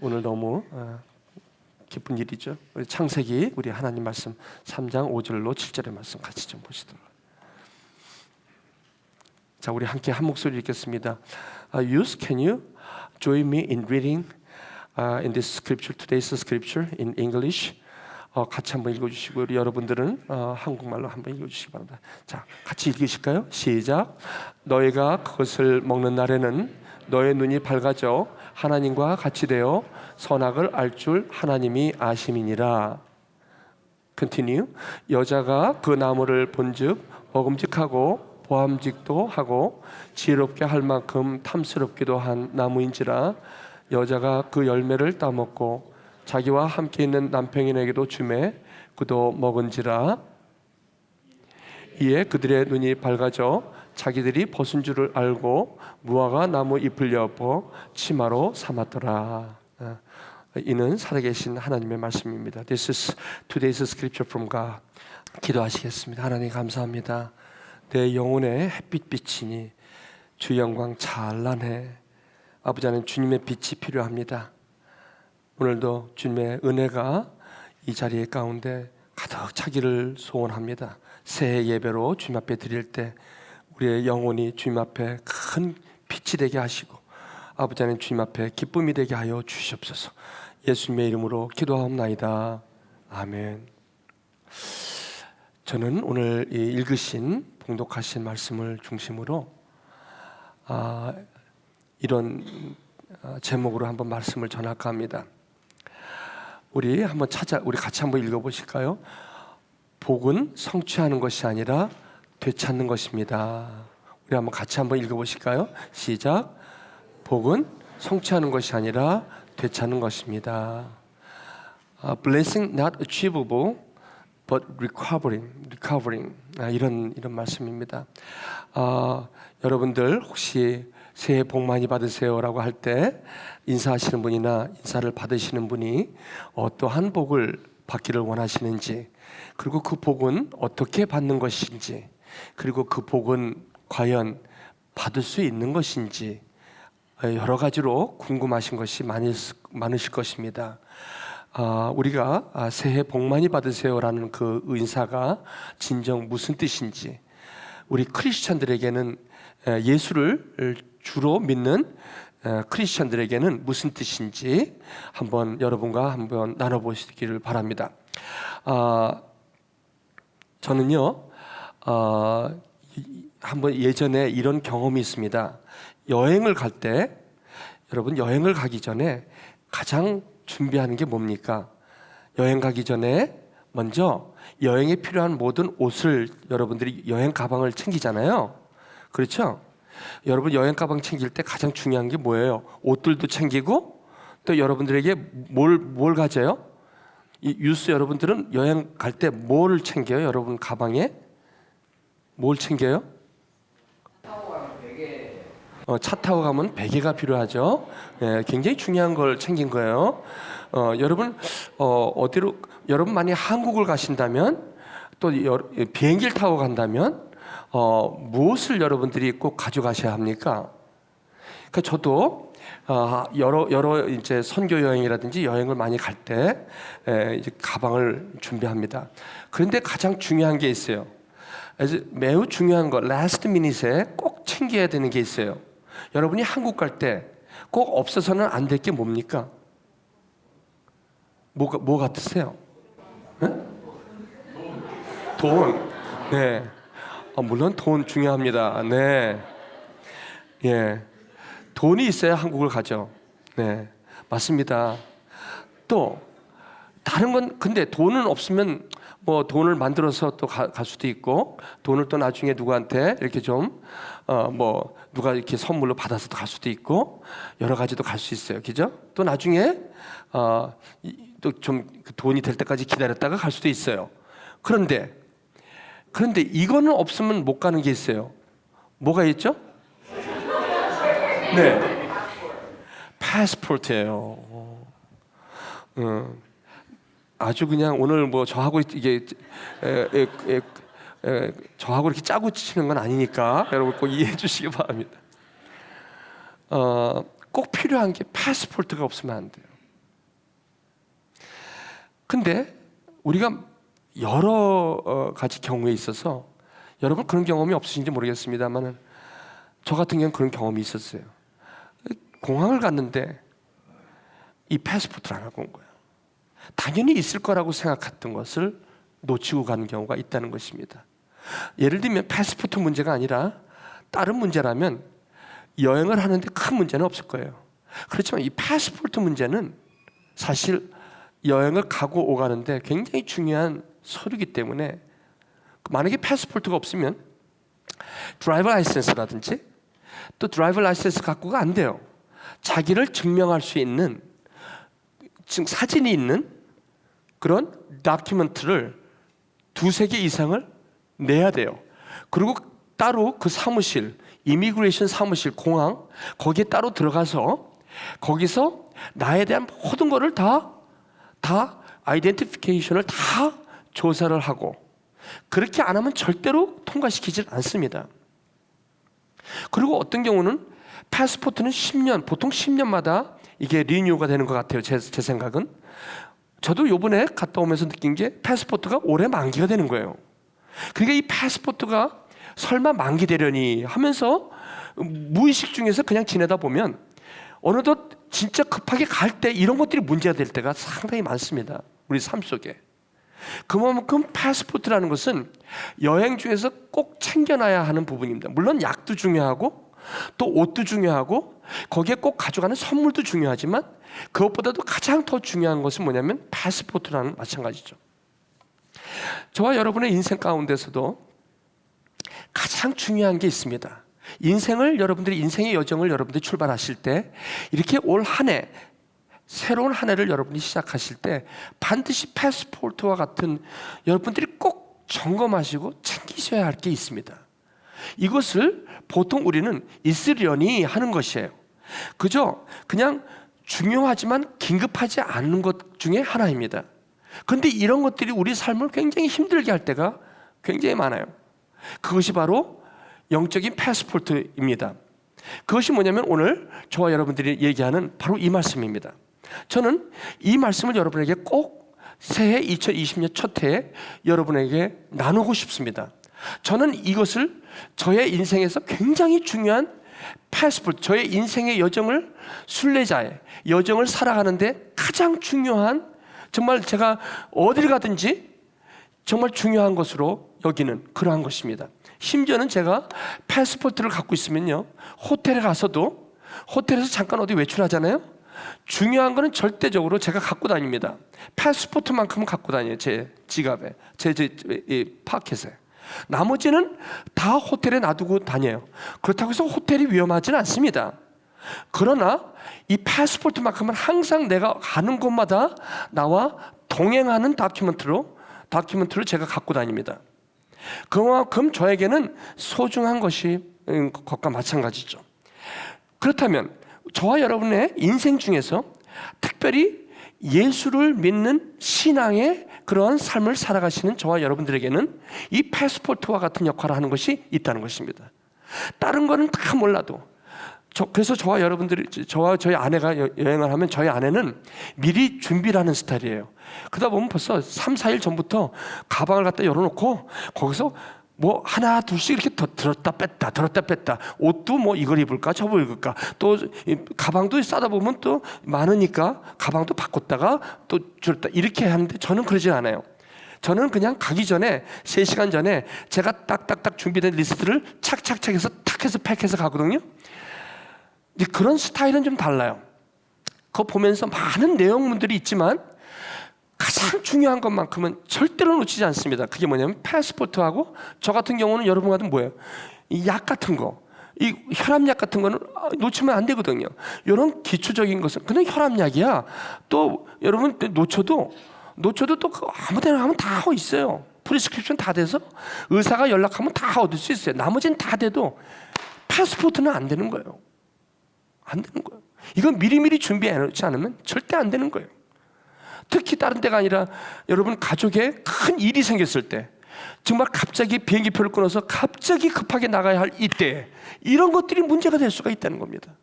오늘 너무 기쁜 일이죠. 우리 창세기 우리 하나님 말씀 3장 5절로 7절의 말씀 같이 좀 보시도록. 자, 우리 함께 한 목소리 읽겠습니다. Youth, can you join me in reading in this scripture, today's scripture in English? 같이 한번 읽어주시고 우리 여러분들은 한국말로 한번 읽어주시기 바랍니다. 자, 같이 읽으실까요? 시작. 너희가 그것을 먹는 날에는 너의 눈이 밝아져 하나님과 같이 되어 선악을 알 줄 하나님이 아심이니라. Continue. 여자가 그 나무를 본즉 먹음직하고 보암직도 하고 지혜롭게 할 만큼 탐스럽기도 한 나무인지라. 여자가 그 열매를 따먹고 자기와 함께 있는 남편에게도 주매 그도 먹은지라. 이에 그들의 눈이 밝아져 자기들이 벗은 줄을 알고 무화과 나무 잎을 엿보 치마로 삼았더라. 이는 살아계신 하나님의 말씀입니다. This is today's scripture from God. 기도하시겠습니다. 하나님 감사합니다. 내 영혼의 햇빛 비치니 주 영광 찬란해. 아버지 하나님, 주님의 빛이 필요합니다. 오늘도 주님의 은혜가 이 자리에 가운데 가득 차기를 소원합니다. 새해 예배로 주님 앞에 드릴 때 우리의 영혼이 주님 앞에 큰 빛이 되게 하시고 아버지 하나님, 주님 앞에 기쁨이 되게 하여 주시옵소서. 예수님의 이름으로 기도하옵나이다. 아멘. 저는 오늘 읽으신 봉독하신 말씀을 중심으로 이런 제목으로 한번 말씀을 전할까 합니다. 우리 같이 한번 읽어보실까요? 복은 성취하는 것이 아니라 되찾는 것입니다. 우리 한번 같이 한번 읽어보실까요? 시작. 복은 성취하는 것이 아니라 되찾는 것입니다. Blessing not achievable, but recovering. 이런 말씀입니다. 여러분들 혹시 새해 복 많이 받으세요라고 할 때 인사하시는 분이나 인사를 받으시는 분이 어떠한 복을 받기를 원하시는지, 그리고 그 복은 어떻게 받는 것인지, 그리고 그 복은 과연 받을 수 있는 것인지 여러 가지로 궁금하신 것이 많으실 것입니다. 우리가 새해 복 많이 받으세요라는 그 인사가 진정 무슨 뜻인지, 우리 크리스찬들에게는 예수를 주로 믿는 크리스찬들에게는 무슨 뜻인지 한번 여러분과 한번 나눠보시기를 바랍니다. 저는요 한번 예전에 이런 경험이 있습니다. 여행을 갈 때, 여러분 여행을 가기 전에 가장 준비하는 게 뭡니까? 여행 가기 전에 먼저 여행에 필요한 모든 옷을 여러분들이 여행 가방을 챙기잖아요. 그렇죠? 여러분 여행 가방 챙길 때 가장 중요한 게 뭐예요? 옷들도 챙기고 또 여러분들에게 뭘 가져요? 이 유스 여러분들은 여행 갈 때 뭘 챙겨요? 여러분 가방에 뭘 챙겨요? 차 타고 가면 베개가 필요하죠. 굉장히 중요한 걸 챙긴 거예요. 여러분 어디로, 여러분 만약 한국을 가신다면 또 비행기를 타고 간다면 무엇을 여러분들이 꼭 가져가셔야 합니까? 그러니까 저도 여러 이제 선교 여행이라든지 여행을 많이 갈 때 이제 가방을 준비합니다. 그런데 가장 중요한 게 있어요. 매우 중요한 거, 라스트 미닛에 꼭 챙겨야 되는 게 있어요. 여러분이 한국 갈 때 꼭 없어서는 안 될 게 뭡니까? 뭐 같으세요? 네? 돈. 네. 물론 돈 중요합니다. 네. 예. 돈이 있어야 한국을 가죠. 네. 맞습니다. 또 다른 건, 근데 돈은 없으면 뭐 돈을 만들어서 또 갈 수도 있고, 돈을 또 나중에 누구한테 이렇게 좀 뭐 누가 이렇게 선물로 받아서 갈 수도 있고, 여러 가지도 갈 수 있어요. 그죠? 또 나중에 또 좀 돈이 될 때까지 기다렸다가 갈 수도 있어요. 그런데 이거는 없으면 못 가는 게 있어요. 뭐가 있죠? 네. 패스포트예요. 아주 그냥 오늘 뭐 저하고 이게 저하고 이렇게 짜고 치는 건 아니니까 여러분 꼭 이해해 주시기 바랍니다. 꼭 필요한 게 패스포트가 없으면 안 돼요. 근데 우리가 여러 가지 경우에 있어서 여러분 그런 경험이 없으신지 모르겠습니다만 저 같은 경우는 그런 경험이 있었어요. 공항을 갔는데 이 패스포트를 안 갖고 온 거예요. 당연히 있을 거라고 생각했던 것을 놓치고 가는 경우가 있다는 것입니다. 예를 들면 패스포트 문제가 아니라 다른 문제라면 여행을 하는데 큰 문제는 없을 거예요. 그렇지만 이 패스포트 문제는 사실 여행을 가고 오가는데 굉장히 중요한 서류이기 때문에 만약에 패스포트가 없으면 드라이버 라이센스라든지 또 드라이버 라이센스 갖고가 안 돼요. 자기를 증명할 수 있는 지금 사진이 있는 그런 다큐멘트를 2-3개 이상을 내야 돼요. 그리고 따로 그 사무실, 이미그레이션 사무실, 공항 거기에 따로 들어가서 거기서 나에 대한 모든 거를 다 아이덴티피케이션을 다 조사를 하고 그렇게 안 하면 절대로 통과시키질 않습니다. 그리고 어떤 경우는 패스포트는 10년, 보통 10년마다 이게 리뉴가 되는 것 같아요. 제 생각은. 저도 요번에 갔다 오면서 느낀 게 패스포트가 올해 만기가 되는 거예요. 그러니까 이 패스포트가 설마 만기되려니 하면서 무의식 중에서 그냥 지내다 보면 어느덧 진짜 급하게 갈 때 이런 것들이 문제가 될 때가 상당히 많습니다. 우리 삶 속에. 그만큼 패스포트라는 것은 여행 중에서 꼭 챙겨놔야 하는 부분입니다. 물론 약도 중요하고 또 옷도 중요하고 거기에 꼭 가져가는 선물도 중요하지만 그것보다도 가장 더 중요한 것은 뭐냐면 패스포트라는 마찬가지죠. 저와 여러분의 인생 가운데서도 가장 중요한 게 있습니다. 여러분들이 인생의 여정을 여러분들이 출발하실 때 이렇게 올 한 해 새로운 한 해를 여러분이 시작하실 때 반드시 패스포트와 같은 여러분들이 꼭 점검하시고 챙기셔야 할 게 있습니다. 이것을 보통 우리는 있으려니 하는 것이에요. 그냥 중요하지만 긴급하지 않은 것 중에 하나입니다. 그런데 이런 것들이 우리 삶을 굉장히 힘들게 할 때가 굉장히 많아요. 그것이 바로 영적인 패스포트입니다. 그것이 뭐냐면 오늘 저와 여러분들이 얘기하는 바로 이 말씀입니다. 저는 이 말씀을 여러분에게 꼭 새해 2020년 첫 해에 여러분에게 나누고 싶습니다. 저는 이것을 저의 인생에서 굉장히 중요한 패스포트, 저의 인생의 여정을 순례자의 여정을 살아가는데 가장 중요한, 정말 제가 어딜 가든지 정말 중요한 것으로 여기는 그러한 것입니다. 심지어는 제가 패스포트를 갖고 있으면요, 호텔에 가서도 호텔에서 잠깐 어디 외출하잖아요. 중요한 거는 절대적으로 제가 갖고 다닙니다. 패스포트만큼은 갖고 다녀요. 제 지갑에, 제 파켓에. 나머지는 다 호텔에 놔두고 다녀요. 그렇다고 해서 호텔이 위험하지는 않습니다. 그러나 이 패스포트만큼은 항상 내가 가는 곳마다 나와 동행하는 다큐멘트를 제가 갖고 다닙니다. 그만큼 저에게는 소중한 것과 마찬가지죠. 그렇다면 저와 여러분의 인생 중에서 특별히 예수를 믿는 신앙의 그러한 삶을 살아가시는 저와 여러분들에게는 이 패스포트와 같은 역할을 하는 것이 있다는 것입니다. 다른 거는 다 몰라도 그래서 저와 여러분들이, 저와 저희 아내가 여행을 하면 저희 아내는 미리 준비를 하는 스타일이에요. 그러다 보면 벌써 3-4일 전부터 가방을 갖다 열어놓고 거기서 뭐 하나 둘씩 이렇게 들었다 뺐다 옷도 뭐 이걸 입을까 저걸 입을까, 또 가방도 싸다 보면 또 많으니까 가방도 바꿨다가 또 줄었다 이렇게 하는데 저는 그러지 않아요. 저는 그냥 가기 전에 3시간 전에 제가 딱딱딱 준비된 리스트를 착착착해서 탁 해서 팩해서 가거든요. 그런 스타일은 좀 달라요. 그거 보면서 많은 내용물들이 있지만 가장 중요한 것만큼은 절대로 놓치지 않습니다. 그게 뭐냐면 패스포트하고, 저 같은 경우는 여러분 같은 뭐예요? 이 약 같은 거, 이 혈압약 같은 거는 놓치면 안 되거든요. 이런 기초적인 것은 그냥 혈압약이야. 또 여러분 놓쳐도 또 아무 데나 가면 다 있어요. 프리스크립션 다 돼서 의사가 연락하면 다 얻을 수 있어요. 나머지는 다 돼도 패스포트는 안 되는 거예요. 안 되는 거예요. 이건 미리미리 준비해 놓지 않으면 절대 안 되는 거예요. 특히 다른 데가 아니라 여러분 가족에 큰 일이 생겼을 때, 정말 갑자기 비행기표를 끊어서 갑자기 급하게 나가야 할 이때, 이런 것들이 문제가 될 수가 있다는 겁니다.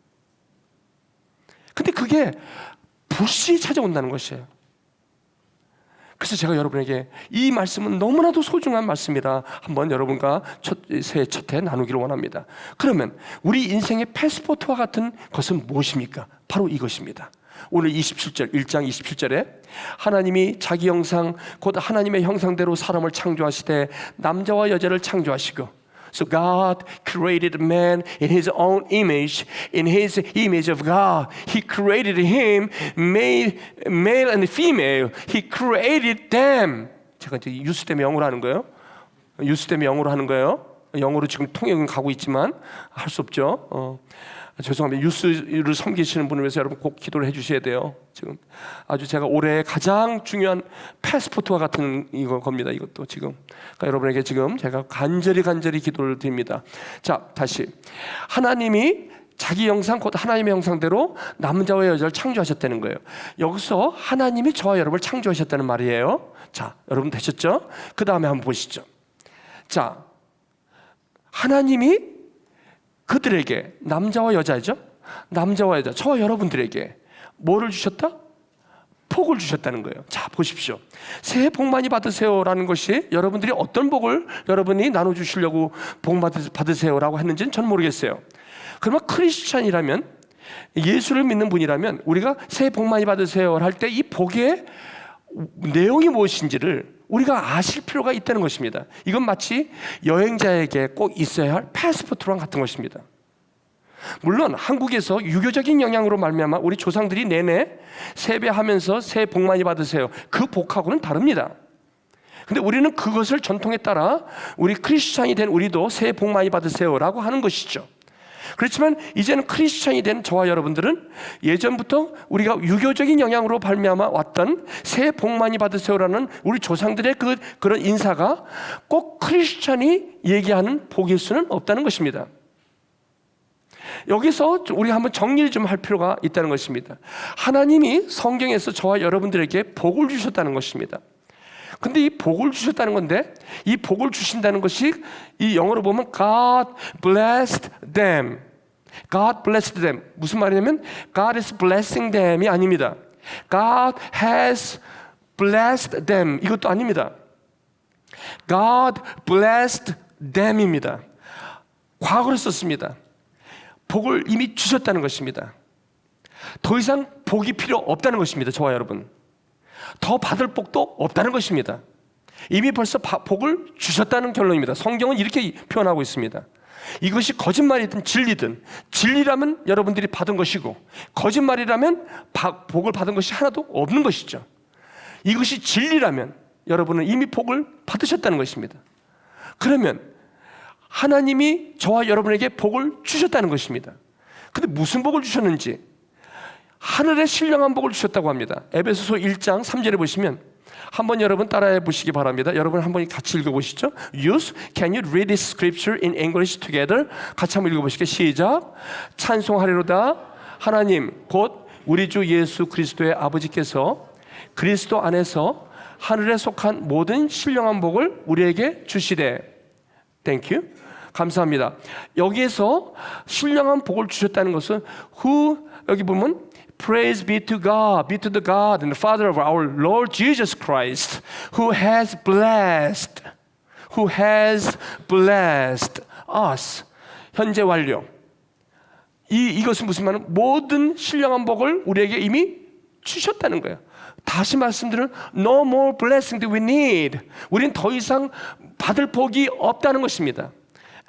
근데 그게 불시 찾아온다는 것이에요. 그래서 제가 여러분에게 이 말씀은 너무나도 소중한 말씀이라 한번 여러분과 새해 첫 해 나누기를 원합니다. 그러면 우리 인생의 패스포트와 같은 것은 무엇입니까? 바로 이것입니다. 오늘 27절 1장 27절에 하나님이 자기 형상 곧 하나님의 형상대로 사람을 창조하시되 남자와 여자를 창조하시고 So God created man in His own image. In His image of God, He created him, male and female. He created them. 제가 이제 유스 때문에 영어로 하는 거예요. 유스 때문에 영어로 하는 거예요. 영어로 지금 통역은 가고 있지만 할 수 없죠. 죄송합니다. 유스를 섬기시는 분을 위해서 여러분 꼭 기도를 해주셔야 돼요. 지금 아주 제가 올해 가장 중요한 패스포트와 같은 겁니다. 이것도 지금 그러니까 여러분에게 지금 제가 간절히 기도를 드립니다. 자, 다시 하나님이 자기 형상 곧 하나님의 형상대로 남자와 여자를 창조하셨다는 거예요. 여기서 하나님이 저와 여러분을 창조하셨다는 말이에요. 자, 여러분 되셨죠? 그 다음에 한번 보시죠. 자, 하나님이 그들에게 남자와 여자죠? 남자와 여자, 저와 여러분들에게 뭐를 주셨다? 복을 주셨다는 거예요. 자, 보십시오. 새해 복 많이 받으세요라는 것이 여러분들이 어떤 복을 여러분이 나눠주시려고 복 받으세요라고 했는지는 전 모르겠어요. 그러면 크리스찬이라면, 예수를 믿는 분이라면 우리가 새해 복 많이 받으세요 할 때 이 복의 내용이 무엇인지를 우리가 아실 필요가 있다는 것입니다. 이건 마치 여행자에게 꼭 있어야 할 패스포트랑 같은 것입니다. 물론 한국에서 유교적인 영향으로 말미암아 우리 조상들이 내내 세배하면서 새해 복 많이 받으세요, 그 복하고는 다릅니다. 근데 우리는 그것을 전통에 따라 우리 크리스찬이 된 우리도 새해 복 많이 받으세요라고 하는 것이죠. 그렇지만 이제는 크리스찬이 된 저와 여러분들은 예전부터 우리가 유교적인 영향으로 발미암아 왔던 새해 복 많이 받으세요라는 우리 조상들의 그런 인사가 꼭 크리스찬이 얘기하는 복일 수는 없다는 것입니다. 여기서 우리 한번 정리를 좀 할 필요가 있다는 것입니다. 하나님이 성경에서 저와 여러분들에게 복을 주셨다는 것입니다. 근데 이 복을 주셨다는 건데, 이 복을 주신다는 것이 이 영어로 보면 God blessed them. God blessed them. 무슨 말이냐면 God is blessing them이 아닙니다. God has blessed them. 이것도 아닙니다. God blessed them입니다. 과거를 썼습니다. 복을 이미 주셨다는 것입니다. 더 이상 복이 필요 없다는 것입니다. 저와 여러분, 더 받을 복도 없다는 것입니다. 이미 벌써 복을 주셨다는 결론입니다. 성경은 이렇게 표현하고 있습니다. 이것이 거짓말이든 진리든, 진리라면 여러분들이 받은 것이고 거짓말이라면 복을 받은 것이 하나도 없는 것이죠. 이것이 진리라면 여러분은 이미 복을 받으셨다는 것입니다. 그러면 하나님이 저와 여러분에게 복을 주셨다는 것입니다. 근데 무슨 복을 주셨는지, 하늘의 신령한 복을 주셨다고 합니다. 에베소서 1장 3절에 보시면 한번 여러분 따라해 보시기 바랍니다. 여러분 한번 같이 읽어보시죠. Youth, can you read this scripture in English together? 같이 한번 읽어보시게. 시작. 찬송하리로다. 하나님 곧 우리 주 예수 그리스도의 아버지께서 그리스도 안에서 하늘에 속한 모든 신령한 복을 우리에게 주시되. Thank you. 감사합니다. 여기에서 신령한 복을 주셨다는 것은 who, 여기 보면 Praise be to God, be to the God and the Father of our Lord Jesus Christ, who has blessed us. 현재 완료. 이것은 무슨 말이냐면 모든 신령한 복을 우리에게 이미 주셨다는 거예요. 다시 말씀드리면 no more blessing that we need. 우린 더 이상 받을 복이 없다는 것입니다.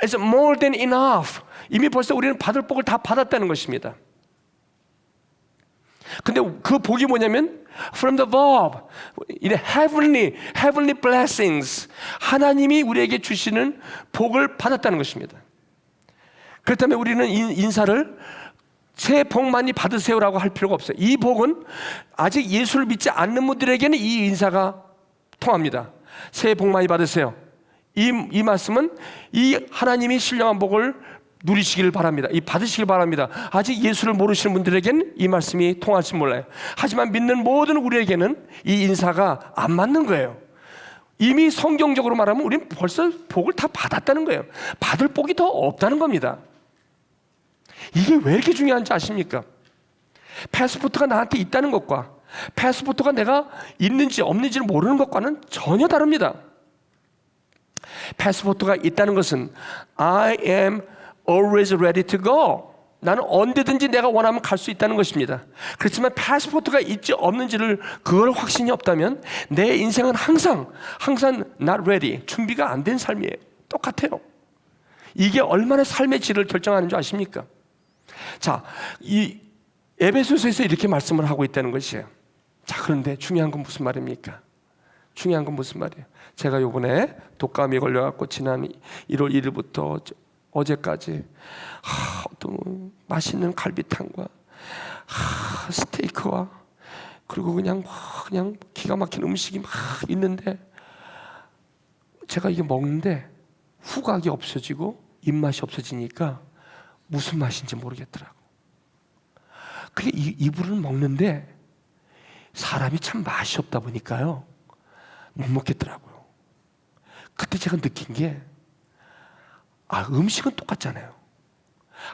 It's more than enough. 이미 벌써 우리는 받을 복을 다 받았다는 것입니다. 근데 그 복이 뭐냐면 from the above, heavenly blessings. 하나님이 우리에게 주시는 복을 받았다는 것입니다. 그렇다면 우리는 인사를 새해 복 많이 받으세요라고 할 필요가 없어요. 이 복은 아직 예수를 믿지 않는 분들에게는 이 인사가 통합니다. 새해 복 많이 받으세요. 이 말씀은 이 하나님이 신령한 복을 누리시기를 바랍니다. 받으시길 바랍니다. 아직 예수를 모르시는 분들에게는 이 말씀이 통할지 몰라요. 하지만 믿는 모든 우리에게는 이 인사가 안 맞는 거예요. 이미 성경적으로 말하면 우리는 벌써 복을 다 받았다는 거예요. 받을 복이 더 없다는 겁니다. 이게 왜 이렇게 중요한지 아십니까? 패스포트가 나한테 있다는 것과 패스포트가 내가 있는지 없는지를 모르는 것과는 전혀 다릅니다. 패스포트가 있다는 것은 I am always ready to go. 나는 언제든지 내가 원하면 갈 수 있다는 것입니다. 그렇지만 패스포트가 있지 없는지를 그걸 확신이 없다면 내 인생은 항상 not ready, 준비가 안 된 삶이에요. 똑같아요. 이게 얼마나 삶의 질을 결정하는 줄 아십니까? 자, 이 에베소서에서 이렇게 말씀을 하고 있다는 것이에요. 자, 그런데 중요한 건 무슨 말입니까? 중요한 건 무슨 말이에요? 제가 요번에 독감이 걸려갖고 지난 1월 1일부터 어제까지 어떤 맛있는 갈비탕과 스테이크와 그리고 그냥 기가 막힌 음식이 막 있는데 제가 이게 먹는데 후각이 없어지고 입맛이 없어지니까 무슨 맛인지 모르겠더라고. 그게 입으로 먹는데 사람이 참 맛이 없다 보니까요 못 먹겠더라고요. 그때 제가 느낀 게 음식은 똑같잖아요.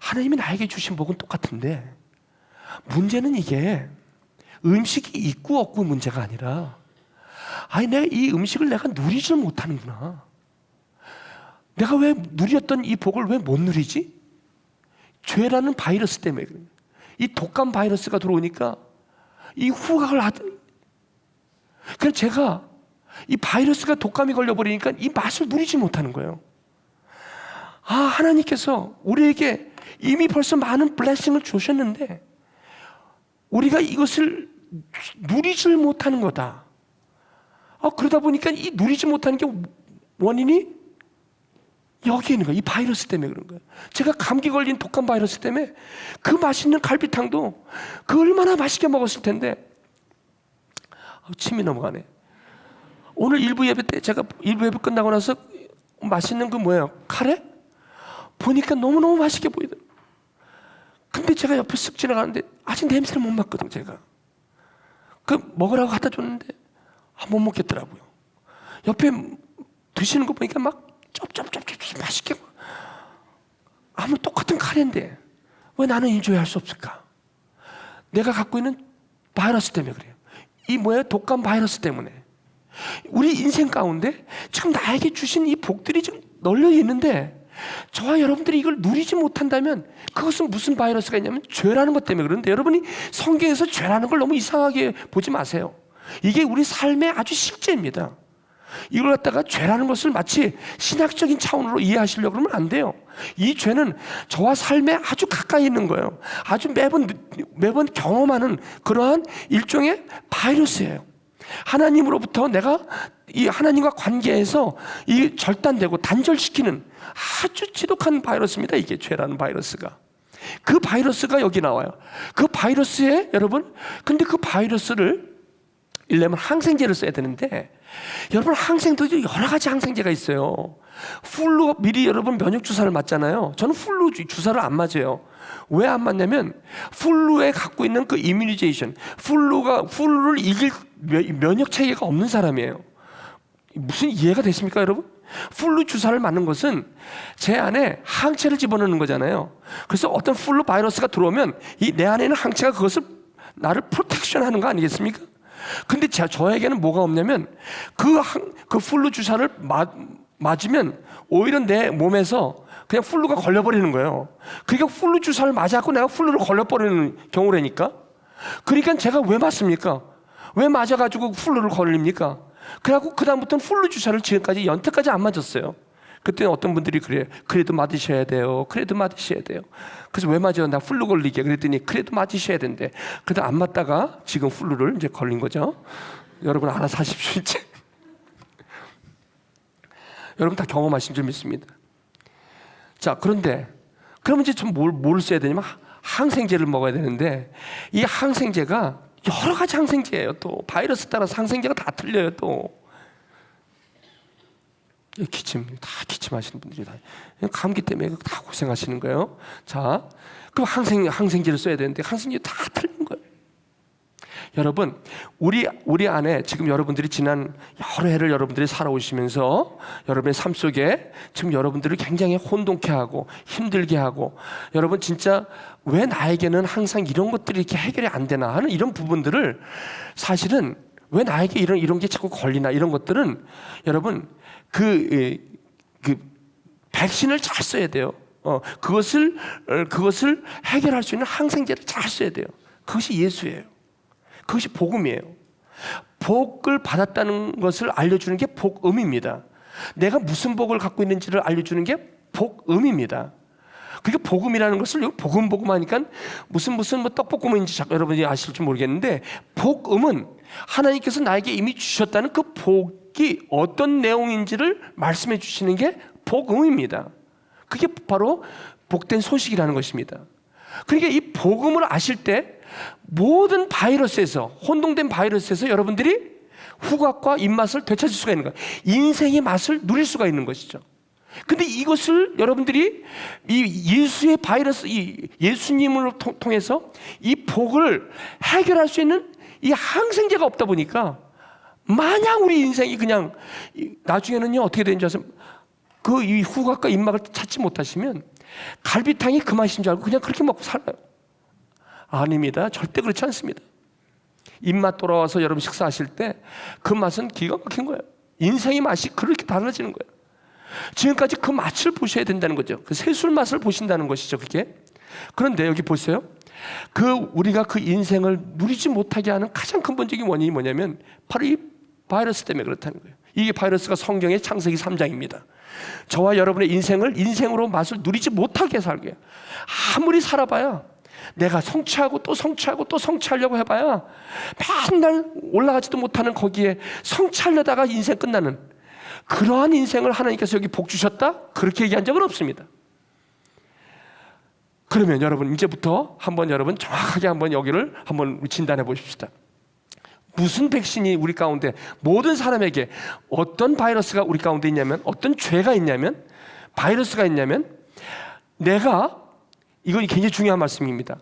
하나님이 나에게 주신 복은 똑같은데 문제는 이게 음식이 있고 없고 문제가 아니라 내가 이 음식을 내가 누리지를 못하는구나. 내가 왜 누렸던 이 복을 왜 못 누리지? 죄라는 바이러스 때문에 그래요. 이 독감 바이러스가 들어오니까 이 후각을 그래서 제가 이 바이러스가 독감이 걸려버리니까 이 맛을 누리지 못하는 거예요. 하나님께서 우리에게 이미 벌써 많은 블레싱을 주셨는데 우리가 이것을 누리질 못하는 거다. 그러다 보니까 이 누리지 못하는 게 원인이 여기 있는 거예요. 이 바이러스 때문에 그런 거예요. 제가 감기 걸린 독감 바이러스 때문에 그 맛있는 갈비탕도 그 얼마나 맛있게 먹었을 텐데 침이 넘어가네. 오늘 일부 예배 때 제가 일부 예배 끝나고 나서 맛있는 그 뭐예요? 카레? 보니까 너무너무 맛있게 보이더라고요. 근데 제가 옆에 쓱 지나가는데 아직 냄새를 못 맡거든. 제가 먹으라고 갖다 줬는데 못 먹겠더라고요. 옆에 드시는 거 보니까 막 쩝쩝쩝쩝 맛있게 똑같은 카레인데 왜 나는 인조할 수 없을까? 내가 갖고 있는 바이러스 때문에 그래요. 이 독감 바이러스 때문에 우리 인생 가운데 지금 나에게 주신 이 복들이 지금 널려 있는데 저와 여러분들이 이걸 누리지 못한다면 그것은 무슨 바이러스가 있냐면 죄라는 것 때문에 그런데 여러분이 성경에서 죄라는 걸 너무 이상하게 보지 마세요. 이게 우리 삶의 아주 실제입니다. 이걸 갖다가 죄라는 것을 마치 신학적인 차원으로 이해하시려고 그러면 안 돼요. 이 죄는 저와 삶에 아주 가까이 있는 거예요. 아주 매번 경험하는 그러한 일종의 바이러스예요. 하나님으로부터 내가 이 하나님과 관계에서 이 절단되고 단절시키는 아주 지독한 바이러스입니다. 이게 죄라는 바이러스가. 그 바이러스가 여기 나와요. 그 바이러스에 여러분, 근데 그 바이러스를 이려면 항생제를 써야 되는데 여러분 항생도 여러 가지 항생제가 있어요. 플루 미리 여러분 면역 주사를 맞잖아요. 저는 플루 주사를 안 맞아요. 왜 안 맞냐면 플루에 갖고 있는 그 이뮤니제이션, 플루를 이길 면역 체계가 없는 사람이에요. 무슨 이해가 되십니까, 여러분? 플루 주사를 맞는 것은 제 안에 항체를 집어넣는 거잖아요. 그래서 어떤 플루 바이러스가 들어오면 내 안에 있는 항체가 그것을 나를 프로텍션하는 거 아니겠습니까? 근데 저에게는 뭐가 없냐면 그 플루 주사를 맞으면 오히려 내 몸에서 그냥 플루가 걸려버리는 거예요. 그러니까 플루 주사를 맞아갖고 내가 플루를 걸려버리는 경우라니까. 그러니까 제가 왜 맞습니까? 왜 맞아가지고 플루를 걸립니까? 그래갖고 그다음부터는 플루 주사를 지금까지 연태까지 안 맞았어요. 그때 어떤 분들이 그래요. 그래도 맞으셔야 돼요. 그래도 맞으셔야 돼요. 그래서 왜 맞아요? 나 플루 걸리게. 그랬더니 그래도 맞으셔야 된대. 그래도 안 맞다가 지금 플루를 이제 걸린 거죠. 여러분 알아서 하십시오 이제. 여러분 다 경험하신 줄 믿습니다. 자, 그런데 그러면 이제 좀 뭘 써야 되냐면 항생제를 먹어야 되는데 이 항생제가 여러 가지 항생제예요. 또 바이러스 따라서 항생제가 다 틀려요. 또 기침하시는 분들이 다 감기 때문에 다 고생하시는 거예요. 자, 그럼 항생제를 써야 되는데 항생제 다 틀린 거예요. 여러분, 우리 안에 지금 여러분들이 지난 여러 해를 여러분들이 살아오시면서 여러분의 삶 속에 지금 여러분들을 굉장히 혼돈케 하고 힘들게 하고, 여러분 진짜 왜 나에게는 항상 이런 것들이 이렇게 해결이 안 되나 하는 이런 부분들을, 사실은 왜 나에게 이런 게 자꾸 걸리나, 이런 것들은 여러분 그 백신을 잘 써야 돼요. 그것을 해결할 수 있는 항생제를 잘 써야 돼요. 그것이 예수예요. 그것이 복음이에요. 복을 받았다는 것을 알려주는 게 복음입니다. 내가 무슨 복을 갖고 있는지를 알려주는 게 복음입니다. 그게 복음이라는 것을 복음 하니까 무슨 뭐 떡볶음인지 여러분이 아실지 모르겠는데, 복음은 하나님께서 나에게 이미 주셨다는 그 복이 어떤 내용인지를 말씀해 주시는 게 복음입니다. 그게 바로 복된 소식이라는 것입니다. 그러니까 이 복음을 아실 때 모든 바이러스에서, 혼동된 바이러스에서 여러분들이 후각과 입맛을 되찾을 수가 있는 거예요. 인생의 맛을 누릴 수가 있는 것이죠. 근데 이것을 여러분들이 이 예수의 바이러스, 이 예수님을 통해서 이 복을 해결할 수 있는 이 항생제가 없다 보니까, 마냥 우리 인생이 그냥 나중에는요 어떻게 되는지 아세요? 이 후각과 입맛을 찾지 못하시면 갈비탕이 그 맛인 줄 알고 그냥 그렇게 먹고 살아요. 아닙니다. 절대 그렇지 않습니다. 입맛 돌아와서 여러분 식사하실 때 그 맛은 기가 막힌 거예요. 인생의 맛이 그렇게 달라지는 거예요. 지금까지 그 맛을 보셔야 된다는 거죠. 그 새술 맛을 보신다는 것이죠, 그게. 그런데 여기 보세요. 우리가 그 인생을 누리지 못하게 하는 가장 근본적인 원인이 뭐냐면 바로 이 바이러스 때문에 그렇다는 거예요. 이게 바이러스가 성경의 창세기 3장입니다. 저와 여러분의 인생을 인생으로 맛을 누리지 못하게 살게 해요. 아무리 살아봐야, 내가 성취하고 또 성취하고 또 성취하려고 해봐야 맨날 올라가지도 못하는 거기에 성취하려다가 인생 끝나는 그러한 인생을 하나님께서 여기 복 주셨다? 그렇게 얘기한 적은 없습니다. 그러면 여러분 이제부터 한번 여러분 정확하게 한번 여기를 한번 진단해 보십시다. 무슨 백신이 우리 가운데, 모든 사람에게 어떤 바이러스가 우리 가운데 있냐면, 어떤 죄가 있냐면, 바이러스가 있냐면, 이건 굉장히 중요한 말씀입니다.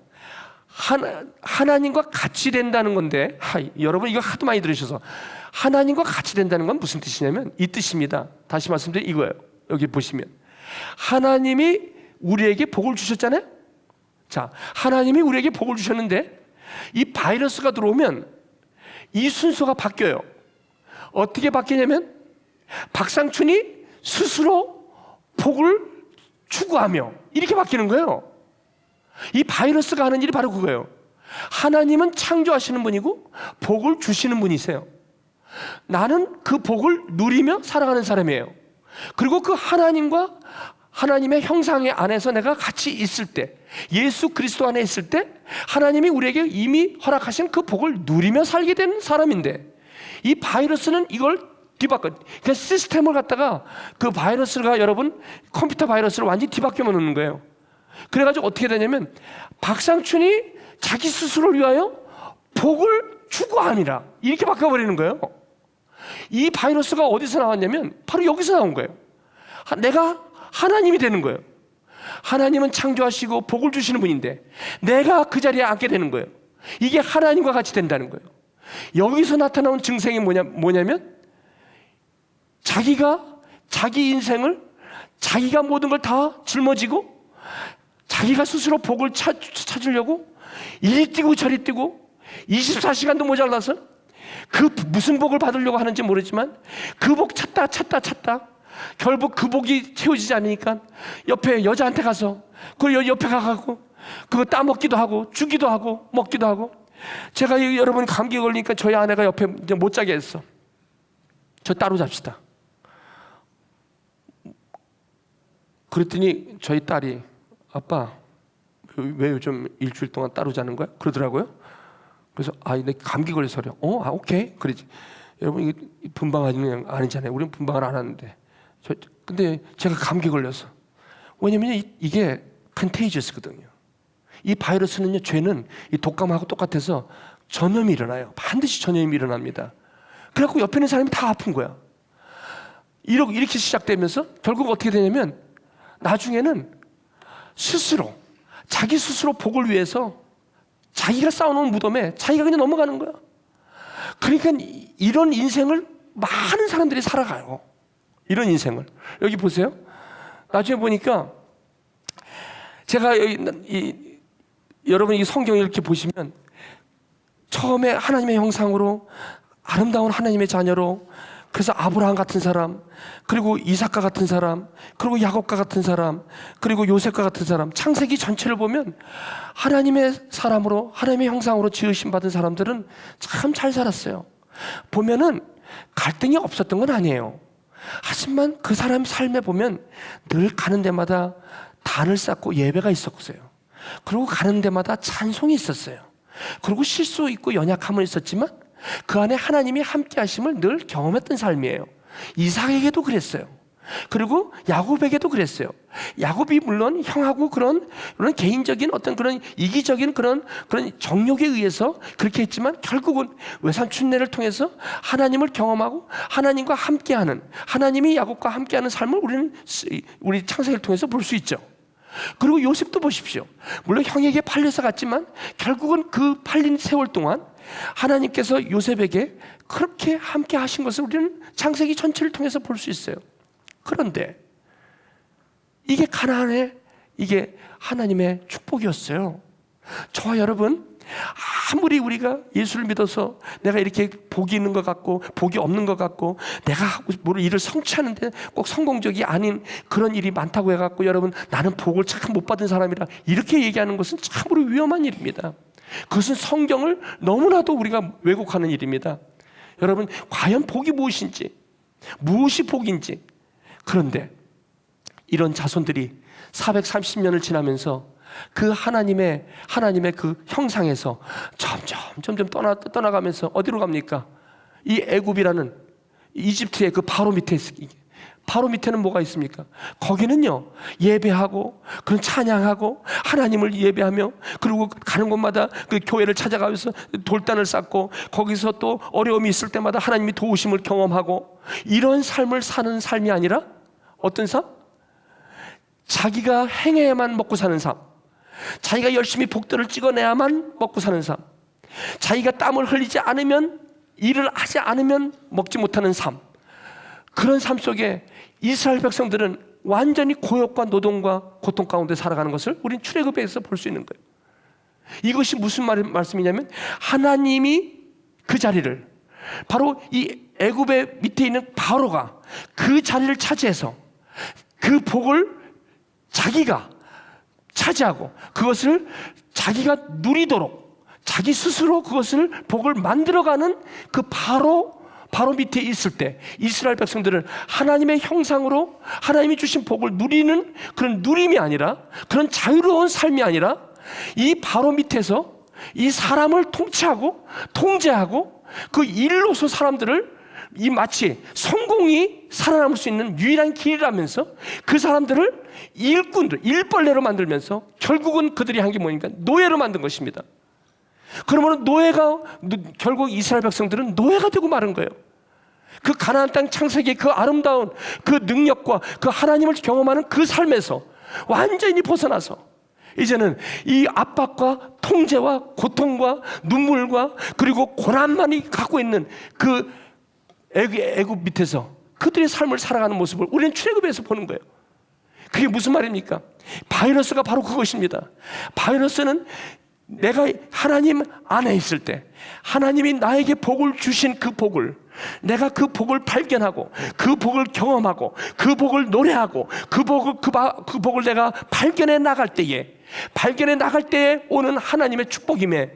하나님과 같이 된다는 건데, 여러분 이거 하도 많이 들으셔서, 하나님과 같이 된다는 건 무슨 뜻이냐면 이 뜻입니다. 다시 말씀드리면 이거예요. 여기 보시면 하나님이 우리에게 복을 주셨잖아요. 자, 하나님이 우리에게 복을 주셨는데 이 바이러스가 들어오면 이 순서가 바뀌어요. 어떻게 바뀌냐면 박상춘이 스스로 복을 추구하며 이렇게 바뀌는 거예요. 이 바이러스가 하는 일이 바로 그거예요. 하나님은 창조하시는 분이고 복을 주시는 분이세요. 나는 그 복을 누리며 살아가는 사람이에요. 그리고 그 하나님과 하나님의 형상 안에서 내가 같이 있을 때, 예수 그리스도 안에 있을 때 하나님이 우리에게 이미 허락하신 그 복을 누리며 살게 되는 사람인데, 이 바이러스는 이걸 뒤바꿔, 그냥 시스템을 갖다가 그 바이러스가 여러분 컴퓨터 바이러스를 완전히 뒤바뀌어 놓는 거예요. 그래가지고 어떻게 되냐면 박상춘이 자기 스스로를 위하여 복을 추구하니라 이렇게 바꿔버리는 거예요. 이 바이러스가 어디서 나왔냐면 바로 여기서 나온 거예요. 내가 하나님이 되는 거예요. 하나님은 창조하시고 복을 주시는 분인데 내가 그 자리에 앉게 되는 거예요. 이게 하나님과 같이 된다는 거예요. 여기서 나타나는 증상이 뭐냐면 자기 인생을 자기가 모든 걸 다 짊어지고 자기가 스스로 복을 찾으려고 이리 뛰고 저리 뛰고 24시간도 모자라서 그 무슨 복을 받으려고 하는지 모르지만 그 복 찾다 결국 그 복이 채워지지 않으니까 옆에 여자한테 가서 그 옆에 가고 그거 따먹기도 하고 주기도 하고 먹기도 하고. 제가 여러분 감기 걸리니까 저희 아내가 옆에 못 자게 했어. 저 따로 잡시다. 그랬더니 저희 딸이 아빠 왜 요즘 일주일 동안 따로 자는 거야? 그러더라고요. 그래서 내 감기 걸려서 그래요. 오케이. 그러지. 여러분 이게 분방하지는 아니잖아요. 우리는 분방을 안 하는데. 근데 제가 감기 걸려서. 왜냐면 이게 컨테이저스거든요. 이 바이러스는요, 죄는 이 독감하고 똑같아서 전염이 일어나요. 반드시 전염이 일어납니다. 그래갖고 옆에 있는 사람이 다 아픈 거야. 이렇게 시작되면서 결국 어떻게 되냐면 나중에는 자기 스스로 복을 위해서 자기가 쌓아놓은 무덤에 자기가 그냥 넘어가는 거야. 그러니까 이런 인생을 많은 사람들이 살아가요. 이런 인생을. 여기 보세요. 나중에 보니까 제가 여러분 이 성경을 이렇게 보시면 처음에 하나님의 형상으로 아름다운 하나님의 자녀로, 그래서 아브라함 같은 사람, 그리고 이삭과 같은 사람, 그리고 야곱과 같은 사람, 그리고 요셉과 같은 사람, 창세기 전체를 보면 하나님의 사람으로, 하나님의 형상으로 지으심 받은 사람들은 참 잘 살았어요. 보면은 갈등이 없었던 건 아니에요. 하지만 그 사람 삶에 보면 늘 가는 데마다 단을 쌓고 예배가 있었어요. 그리고 가는 데마다 찬송이 있었어요. 그리고 실수 있고 연약함은 있었지만 그 안에 하나님이 함께 하심을 늘 경험했던 삶이에요. 이삭에게도 그랬어요. 그리고 야곱에게도 그랬어요. 야곱이 물론 형하고 그런 개인적인 어떤 그런 이기적인 그런 정욕에 의해서 그렇게 했지만 결국은 외삼촌네를 통해서 하나님을 경험하고 하나님과 함께하는, 하나님이 야곱과 함께하는 삶을 우리 창세기를 통해서 볼 수 있죠. 그리고 요셉도 보십시오. 물론 형에게 팔려서 갔지만 결국은 그 팔린 세월 동안 하나님께서 요셉에게 그렇게 함께 하신 것을 우리는 창세기 전체를 통해서 볼 수 있어요. 그런데 이게 가나안의 이게 하나님의 축복이었어요. 저와 여러분, 아무리 우리가 예수를 믿어서 내가 이렇게 복이 있는 것 같고 복이 없는 것 같고 내가 하고 뭘 일을 성취하는데 꼭 성공적이 아닌 그런 일이 많다고 해갖고 여러분 나는 복을 참 못 받은 사람이라 이렇게 얘기하는 것은 참으로 위험한 일입니다. 그것은 성경을 너무나도 우리가 왜곡하는 일입니다. 여러분, 과연 복이 무엇인지, 무엇이 복인지. 그런데 이런 자손들이 430년을 지나면서 그 하나님의 그 형상에서 점점 떠나가면서 어디로 갑니까? 이 애굽이라는 이집트의 그 바로 밑에, 바로 밑에는 뭐가 있습니까? 거기는요, 예배하고 그런 찬양하고 하나님을 예배하며, 그리고 가는 곳마다 그 교회를 찾아가면서 돌단을 쌓고 거기서 또 어려움이 있을 때마다 하나님이 도우심을 경험하고, 이런 삶을 사는 삶이 아니라 어떤 삶? 자기가 행해야만 먹고 사는 삶, 자기가 열심히 복들을 찍어내야만 먹고 사는 삶, 자기가 땀을 흘리지 않으면, 일을 하지 않으면 먹지 못하는 삶, 그런 삶 속에 이스라엘 백성들은 완전히 고역과 노동과 고통 가운데 살아가는 것을 우리는 출애굽에서 볼 수 있는 거예요. 이것이 무슨 말씀이냐면 하나님이 그 자리를, 바로 이 애굽의 밑에 있는 바로가 그 자리를 차지해서 그 복을 자기가 차지하고 그것을 자기가 누리도록 자기 스스로 그것을 복을 만들어가는 그 바로 밑에 있을 때 이스라엘 백성들은 하나님의 형상으로 하나님이 주신 복을 누리는 그런 누림이 아니라, 그런 자유로운 삶이 아니라, 이 바로 밑에서 이 사람을 통치하고 통제하고 그 일로서 사람들을 이 마치 성공이 살아남을 수 있는 유일한 길이라면서 그 사람들을 일꾼들, 일벌레로 만들면서 결국은 그들이 한 게 뭐니까 노예로 만든 것입니다. 그러면 결국 이스라엘 백성들은 노예가 되고 마른 거예요. 그 가나안 땅 창세기의 그 아름다운 그 능력과 그 하나님을 경험하는 그 삶에서 완전히 벗어나서 이제는 이 압박과 통제와 고통과 눈물과 그리고 고난만이 갖고 있는 그 애굽 밑에서 그들의 삶을 살아가는 모습을 우리는 출애굽에서 보는 거예요. 그게 무슨 말입니까? 바이러스가 바로 그것입니다. 바이러스는 내가 하나님 안에 있을 때 하나님이 나에게 복을 주신 그 복을, 내가 그 복을 발견하고 그 복을 경험하고 그 복을 노래하고 그 복을 내가 발견해 나갈 때에 오는 하나님의 축복임에,